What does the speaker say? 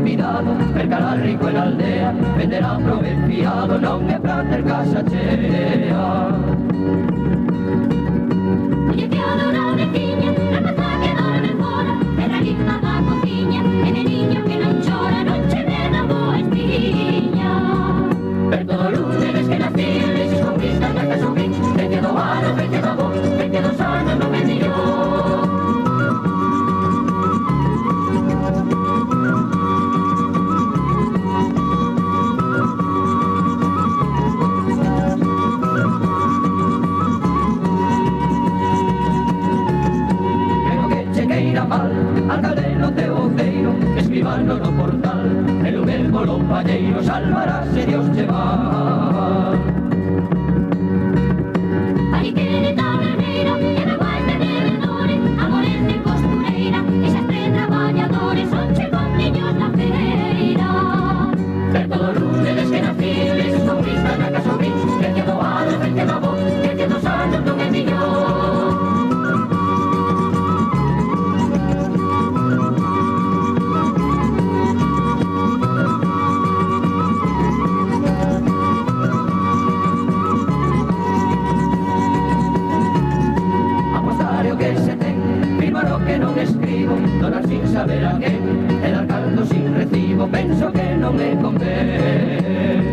convidado, percará rico en aldea, venderá prove fiado, non é pra ter casa chea. Oye, que adora veciña, rapaza que dorme fora, era lista da cociña, e de niño que non chora, non che veda boa estiña. Per todo lunes que nací, leses conquistas da casa subí, vete do ano, vete do bo, vete dos anos, non é millón. Alcalde no teu outeiro, escribano no portal, el lugar polo palleiro, salvará se Dios che va. Aí que de taberneira, e na guais de bebedores, amores de costureira, esas tres traballadores, son che con niños na feira. Per todo lunes que nací, leses conquistas da casa subí, vete do ano, vete do bo, vete dos anos, non é millón. Que se ten, firmar o que non escribo, donar sin saber a quen, e dar cartos sin recibo, penso que non me convén.